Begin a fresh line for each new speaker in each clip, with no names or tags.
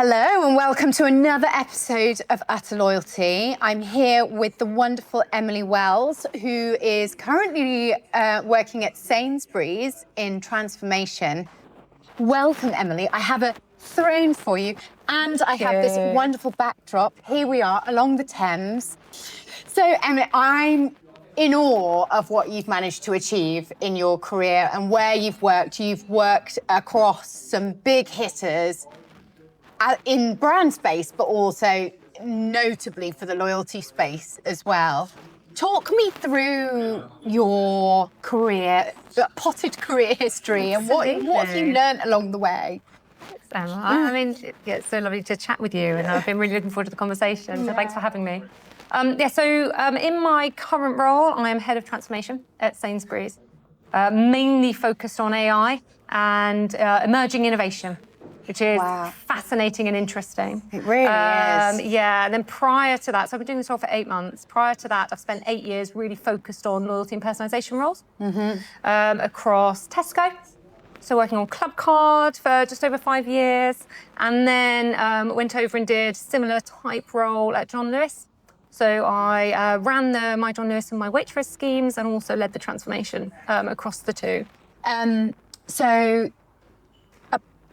Hello and welcome to another episode of Utter Loyalty. I'm here with the wonderful Emily Wells, who is currently working at Sainsbury's in transformation. Welcome, Emily. I have a throne for you and I have this wonderful backdrop. Here we are along the Thames. So, Emily, I'm in awe of what you've managed to achieve in your career and where you've worked. You've worked across some big hitters in brand space, but also notably for the loyalty space as well. Talk me through your career, potted career history, and what have you learned along the way?
Thanks, Emma. I mean, it's so lovely to chat with you, and I've been really looking forward to the conversation, so thanks for having me. In my current role, I am head of transformation at Sainsbury's, mainly focused on AI and emerging innovation, which is fascinating and interesting.
It really is.
Yeah, and then prior to that, so I've been doing this role for 8 months. Prior to that, I've spent 8 years really focused on loyalty and personalisation roles across Tesco. So working on Club Card for just over 5 years, and then went over and did similar type role at John Lewis. So I ran the My John Lewis and My Waitress schemes and also led the transformation across the two.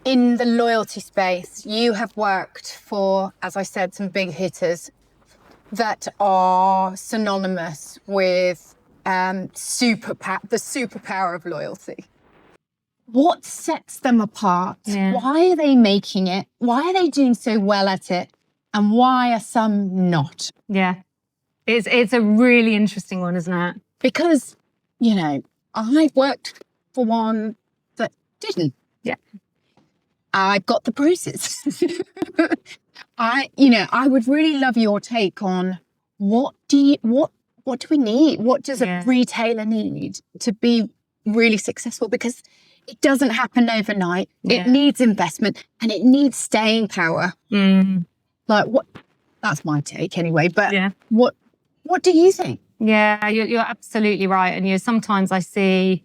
In the loyalty space, you have worked for, as I said, some big hitters that are synonymous with the superpower of loyalty. What sets them apart?
Yeah.
Why are they making it? Why are they doing so well at it? And why are some not?
Yeah, it's a really interesting one, isn't it?
Because, I've worked for one that didn't.
Yeah.
I've got the bruises. I would really love your take on what do we need? What does a retailer need to be really successful? Because it doesn't happen overnight.
Yeah.
It needs investment and it needs staying power. That's my take anyway. But what do you think?
Yeah, you're absolutely right. And sometimes I see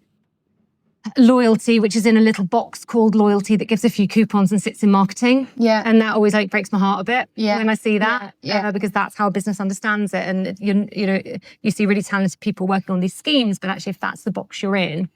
loyalty, which is in a little box called loyalty that gives a few coupons and sits in marketing.
Yeah.
And that always breaks my heart a bit when I see that.
Yeah.
Because that's how business understands it. And you see really talented people working on these schemes, but actually if that's the box you're in,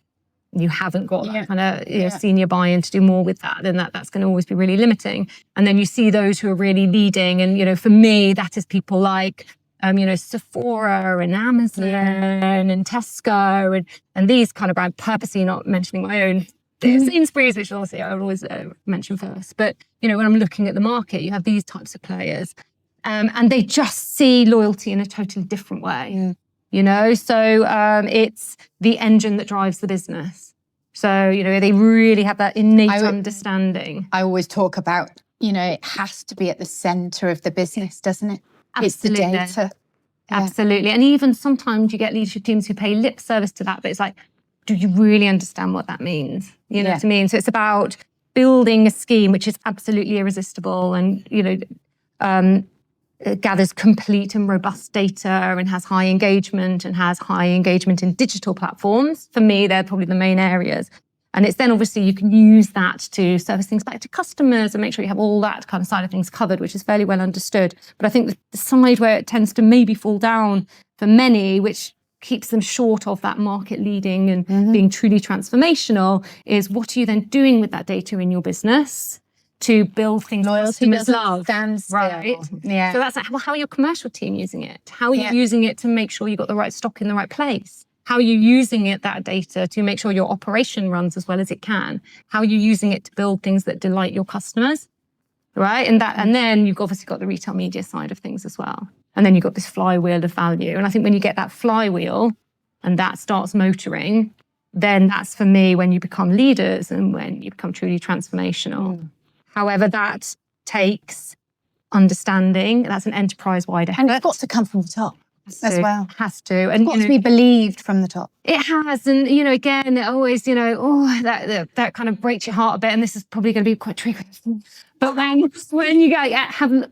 you haven't got that kind of senior buy-in to do more with that, then that's going to always be really limiting. And then you see those who are really leading. And, for me, that is people like Sephora and Amazon and Tesco and these kind of brands, purposely not mentioning my own Sainsbury's, which obviously I always mention first. But, when I'm looking at the market, you have these types of players and they just see loyalty in a totally different way, So it's the engine that drives the business. So, they really have that innate understanding.
I always talk about, it has to be at the centre of the business, doesn't it?
Absolutely.
It's the data.
Absolutely. And even sometimes you get leadership teams who pay lip service to that, but it's like, do you really understand what that means? You know what I mean? So it's about building a scheme which is absolutely irresistible and, it gathers complete and robust data and has high engagement in digital platforms. For me, they're probably the main areas. And it's then obviously you can use that to service things back to customers and make sure you have all that kind of side of things covered, which is fairly well understood. But I think the side where it tends to maybe fall down for many, which keeps them short of that market leading and being truly transformational, is what are you then doing with that data in your business to build things customers love, right?
Yeah.
So that's like, well, how are your commercial team using it? How are you using it to make sure you got the right stock in the right place? How are you using that data to make sure your operation runs as well as it can? How are you using it to build things that delight your customers, right? And then you've obviously got the retail media side of things as well. And then you've got this flywheel of value. And I think when you get that flywheel and that starts motoring, then that's for me when you become leaders and when you become truly transformational. However, that takes understanding. That's an enterprise-wide effort.
And it's got to come from the top as well.
Has to.
And it's got to be believed from the top.
It has. And, again, it always, that kind of breaks your heart a bit. And this is probably going to be quite triggering. But when you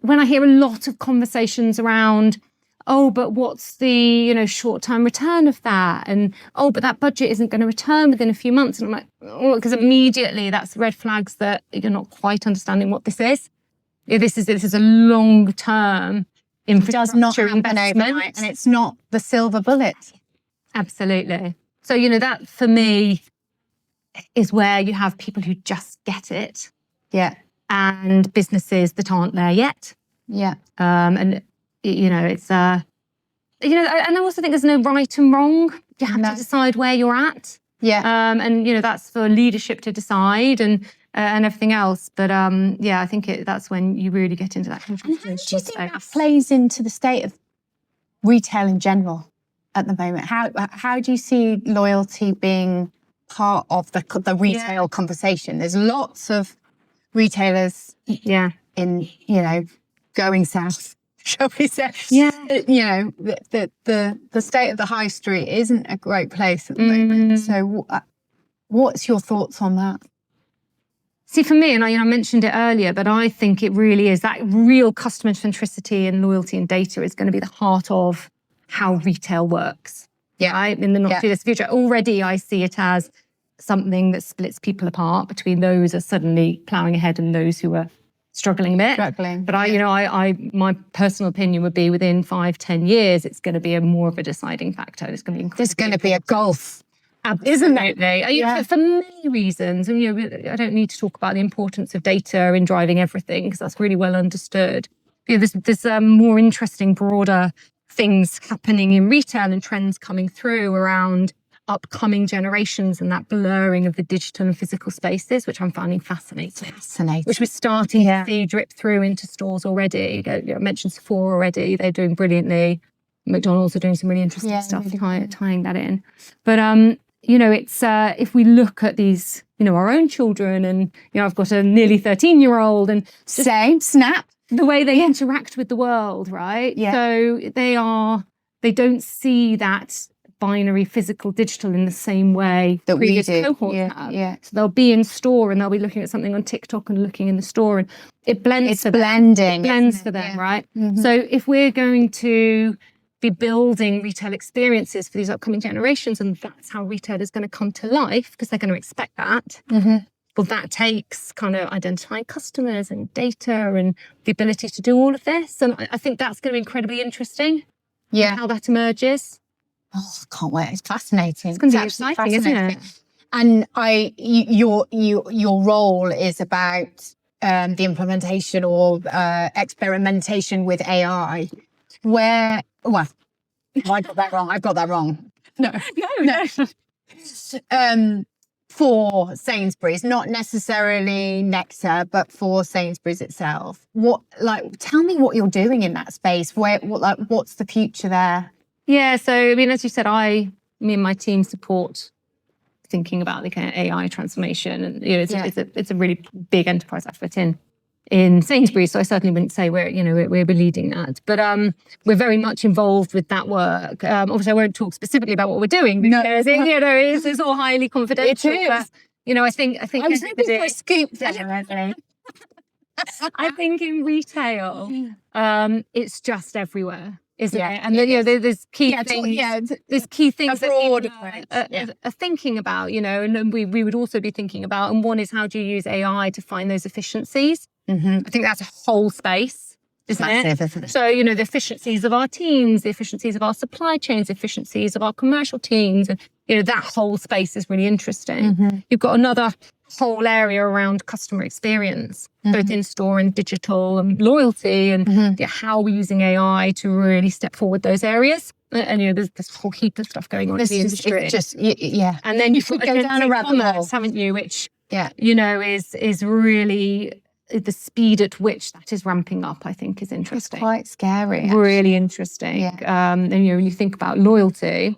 when I hear a lot of conversations around, but what's the, short-term return of that? And, but that budget isn't going to return within a few months. And I'm like, because immediately that's red flags that you're not quite understanding what this is. This is a long-term infrastructure
Does not happen
investment.
overnight, and it's not the silver bullet.
Absolutely. So, that for me is where you have people who just get it.
Yeah.
And businesses that aren't there yet.
Yeah.
And, it's, and I also think there's no right and wrong. You have to decide where you're at.
Yeah.
And, that's for leadership to decide and everything else. But, I think that's when you really get into that conversation.
And how do you think that plays into the state of retail in general at the moment? How do you see loyalty being part of the retail conversation? There's lots of retailers in, going south, shall we say.
Yeah.
The state of the high street isn't a great place at the moment. So what's your thoughts on that?
See, for me, and I mentioned it earlier, but I think it really is that real customer centricity and loyalty and data is going to be the heart of how retail works.
Yeah.
Right? In the not too distant future. Already I see it as something that splits people apart between those who are suddenly ploughing ahead and those who are struggling a bit. But my personal opinion would be within 5-10 years, it's going to be more of a deciding factor. There's going to be
a gulf.
Absolutely. For many reasons. And, I don't need to talk about the importance of data in driving everything because that's really well understood. There's more interesting, broader things happening in retail and trends coming through around upcoming generations and that blurring of the digital and physical spaces, which I'm finding fascinating. Which we're starting to see drip through into stores already. I mentioned Sephora already. They're doing brilliantly. McDonald's are doing some really interesting stuff tying that in. But, it's if we look at these, our own children and, I've got a nearly 13-year-old and
snap.
The way they interact with the world, right?
Yeah.
So they don't see that binary physical digital in the same way
that
previous
we do.
cohorts have. Yeah. So they'll be in store and they'll be looking at something on TikTok and looking in the store and it blends.
It's blending.
It blends for them, right? Mm-hmm. So if we're going to be building retail experiences for these upcoming generations and that's how retail is going to come to life because they're going to expect that.
Mm-hmm.
Well, that takes kind of identifying customers and data and the ability to do all of this. And I think that's going to be incredibly interesting.
Yeah.
How that emerges.
Oh, I can't wait. It's fascinating.
It's going to be exciting, isn't it?
And your role is about the implementation or experimentation with AI. I got that wrong. No. For Sainsbury's, not necessarily Nectar, but for Sainsbury's itself. Tell me what you're doing in that space. What's the future there?
Yeah, so as you said, me and my team support thinking about the kind of AI transformation, and it's a really big enterprise effort in Sainsbury's. So I certainly wouldn't say we're leading that, but we're very much involved with that work. Obviously, I won't talk specifically about what we're doing because it's all highly confidential.
It is.
But I think
I was hoping for a scoop there.
I think in retail, it's just everywhere. Isn't it? And there's key things. There's key things that people are thinking about, and we would also be thinking about. And one is how do you use AI to find those efficiencies?
Mm-hmm.
I think that's a whole space, isn't it? So the efficiencies of our teams, the efficiencies of our supply chains, the efficiencies of our commercial teams, and that whole space is really interesting.
Mm-hmm.
You've got another whole area around customer experience, both in store and digital and loyalty, and how we're using AI to really step forward those areas. And there's this whole heap of stuff going on in the industry. And then you've got
go down a rabbit hole,
haven't you? Which is really the speed at which that is ramping up. I think is interesting.
It's quite scary.
Actually. Really interesting.
Yeah.
And when you think about loyalty,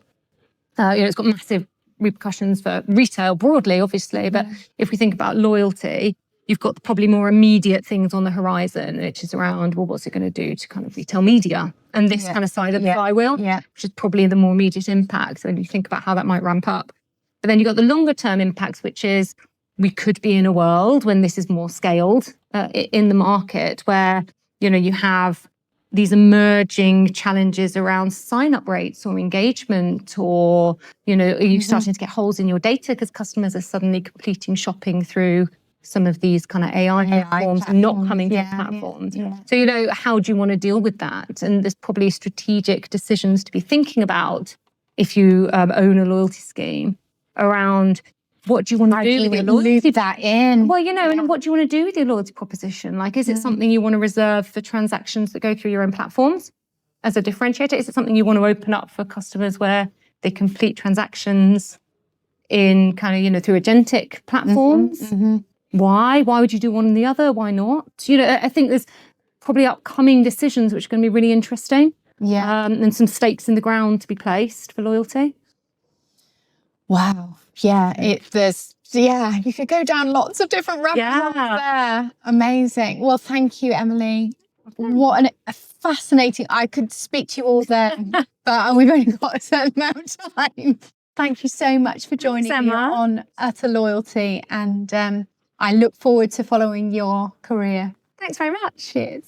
it's got massive repercussions for retail broadly, obviously. But if we think about loyalty, you've got probably more immediate things on the horizon, which is around, well, what's it going to do to kind of retail media and this kind of side of the flywheel, which is probably the more immediate impact. So when you think about how that might ramp up. But then you've got the longer term impacts, which is we could be in a world when this is more scaled in the market where, you have these emerging challenges around sign-up rates or engagement, or, are you starting to get holes in your data because customers are suddenly completing shopping through some of these kind of AI platforms not coming to platforms. So, how do you want to deal with that? And there's probably strategic decisions to be thinking about if you own a loyalty scheme around what do you want to do with your loyalty?
That in.
Well, and what do you want to do with your loyalty proposition? Like, is it something you want to reserve for transactions that go through your own platforms as a differentiator? Is it something you want to open up for customers where they complete transactions in kind of, through agentic platforms? Why? Why would you do one and the other? Why not? I think there's probably upcoming decisions which are going to be really interesting. And some stakes in the ground to be placed for loyalty.
Wow. Yeah. You could go down lots of different rabbit holes there. Amazing. Well, thank you, Emily. What a fascinating, I could speak to you all day, but we've only got a certain amount of time. Thank you so much for joining me on Utter Loyalty. And I look forward to following your career.
Thanks very much.
Cheers.